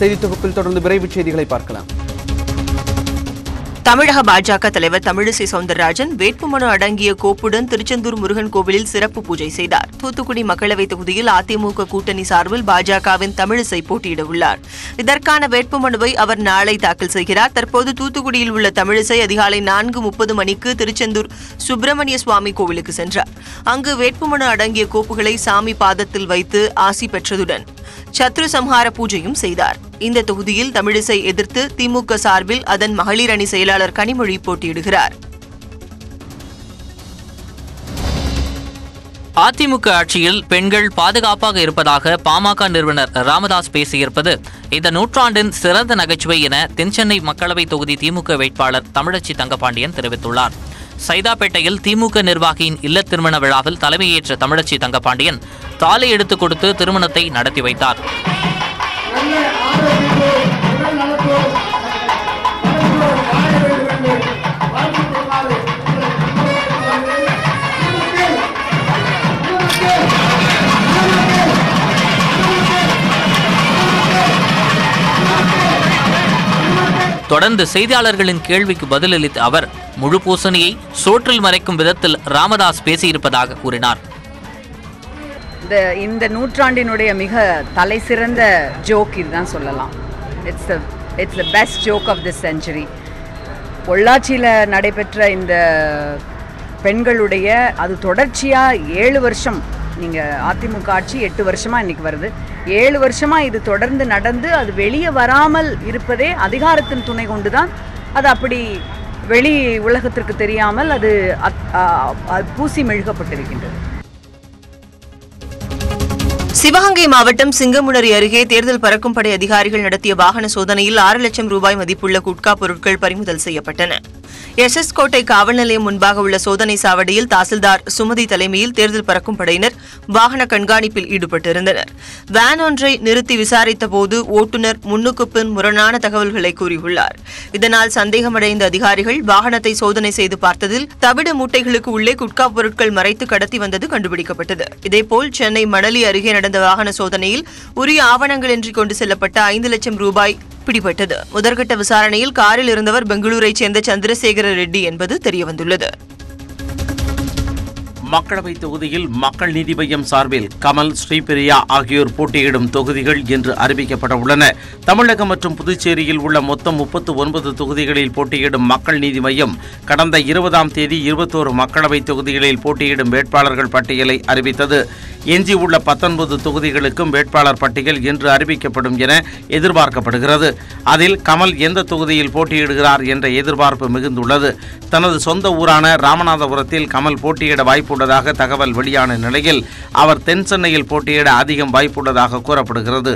செய்தி தொகுப்பில் தொடர்ந்து விரைவு செய்திகளை பார்க்கலாம். தமிழக பாஜக தலைவர் தமிழிசை சவுந்தரராஜன் வேட்புமனு அடங்கிய கோப்புடன் திருச்செந்தூர் முருகன் கோவிலில் சிறப்பு பூஜை செய்தார். தூத்துக்குடி மக்களவைத் தொகுதியில் அதிமுக கூட்டணி சார்பில் பாஜகவின் தமிழிசை போட்டியிட உள்ளார். இதற்கான வேட்புமனுவை அவர் நாளை தாக்கல் செய்கிறார். தற்போது தூத்துக்குடியில் உள்ள தமிழிசை அதிகாலை 4:30 மணிக்கு திருச்செந்தூர் சுப்பிரமணிய சுவாமி கோவிலுக்கு சென்றார். அங்கு வேட்புமனு அடங்கிய கோப்புகளை சாமி பாதத்தில் வைத்து ஆசி பெற்றதுடன் சத்ரு சம்ஹார பூஜையும் செய்தார். இந்த தொகுதியில் தமிழிசை எதிர்த்து திமுக சார்பில் அதன் மகளிர் அணி செயலாளர் கனிமொழி போட்டியிடுகிறார். அதிமுக ஆட்சியில் பெண்கள் பாதுகாப்பாக இருப்பதாக பாமக நிறுவனர் ராமதாஸ் பேசியிருப்பது இந்த நூற்றாண்டின் சிறந்த நகைச்சுவை என தென்சென்னை மக்களவை தொகுதி திமுக வேட்பாளர் தமிழச்சி தங்கபாண்டியன் தெரிவித்துள்ளார். சைதாப்பேட்டையில் திமுக நிர்வாகியின் இல்ல திருமண விழாவில் தலைமையேற்ற தமிழச்சி தங்கபாண்டியன் தாலி எடுத்துக் கொடுத்து திருமணத்தை நடத்தி வைத்தார். தொடர்ந்து செய்தியாளர்களின் கேள்விக்கு பதிலளித்த அவர் முழு பூசணியை சோற்றில் மறைக்கும் விதத்தில் ராமதாஸ் பேசியிருப்பதாக கூறினார். இந்த நூற்றாண்டினுடைய மிக தலை சிறந்த ஜோக் இதுதான் சொல்லலாம். It's the best joke of this century. பொள்ளாச்சியில் நடைபெற்ற இந்த பெண்களுடைய அது தொடர்ச்சியாக 7 வருஷம், நீங்கள் அதிமுக ஆட்சி 8 வருஷமாக இன்றைக்கி வருது, 7 வருஷமாக இது தொடர்ந்து நடந்து அது வெளியே வராமல் இருப்பதே அதிகாரத்தின் துணை கொண்டு தான். அது அப்படி வெளி உலகத்திற்கு தெரியாமல் அது பூசி மெழுகப்பட்டிருக்கின்றது. சிவகங்கை மாவட்டம் சிங்கமுனரி அருகே தேர்தல் பறக்கும் படை அதிகாரிகள் நடத்திய வாகன சோதனையில் 6 லட்சம் ரூபாய் மதிப்புள்ள குட்கா பொருட்கள் பறிமுதல் செய்யப்பட்டன. எஸ்எஸ் கோட்டை காவல் நிலையம் முன்பாக உள்ள சோதனை சாவடியில் தாசில்தார் சுமதி தலைமையில் தேர்தல் பறக்கும் படையினர் வாகன கண்காணிப்பில் ஈடுபட்டிருந்தனர். வேன் ஒன்றை நிறுத்தி விசாரித்தபோது ஓட்டுநர் முன்னுக்கு பின் முரணான தகவல்களை கூறியுள்ளார். இதனால் சந்தேகமடைந்த அதிகாரிகள் வாகனத்தை சோதனை செய்து பார்த்ததில் தவிடு மூட்டைகளுக்கு உள்ளே குட்கா பொருட்கள் மறைத்து கடத்தி வந்தது கண்டுபிடிக்கப்பட்டது. இதேபோல் சென்னை மணலி அருகே நடந்த வாகன சோதனையில் உரிய ஆவணங்களின்றி கொண்டு செல்லப்பட்ட 5 லட்சம் ரூபாய் பிடிபட்டது. முதற்கட்ட விசாரணையில் காரில் இருந்தவர் பெங்களூரைச் சேர்ந்த சந்திரசேகர ரெட்டி என்பது தெரியவந்துள்ளது. மக்களவை தொகுதியில் மக்கள் நீதி மய்யம் சார்பில் கமல், ஸ்ரீபிரியா ஆகியோர் போட்டியிடும் தொகுதிகள் என்று அறிவிக்கப்பட உள்ளன. தமிழகம் மற்றும் புதுச்சேரியில் உள்ள மொத்தம் 39 தொகுதிகளில் போட்டியிடும் மக்கள் நீதி மய்யம் கடந்த 20ஆம் தேதி 21 மக்களவை தொகுதிகளில் போட்டியிடும் வேட்பாளர்கள் பட்டியலை அறிவித்தது. எஞ்சியுள்ள 19 தொகுதிகளுக்கும் வேட்பாளர் பட்டியல் இன்று அறிவிக்கப்படும் என எதிர்பார்க்கப்படுகிறது. அதில் கமல் எந்த தொகுதியில் போட்டியிடுகிறார் என்ற எதிர்பார்ப்பு மிகுந்துள்ளது. தனது சொந்த ஊரான ராமநாதபுரத்தில் கமல் போட்டியிட வாய்ப்புள்ளதாக தகவல் வெளியான நிலையில் அவர் தென் சென்னையில் போட்டியிட அதிகம் வாய்ப்புள்ளதாக கூறப்படுகிறது.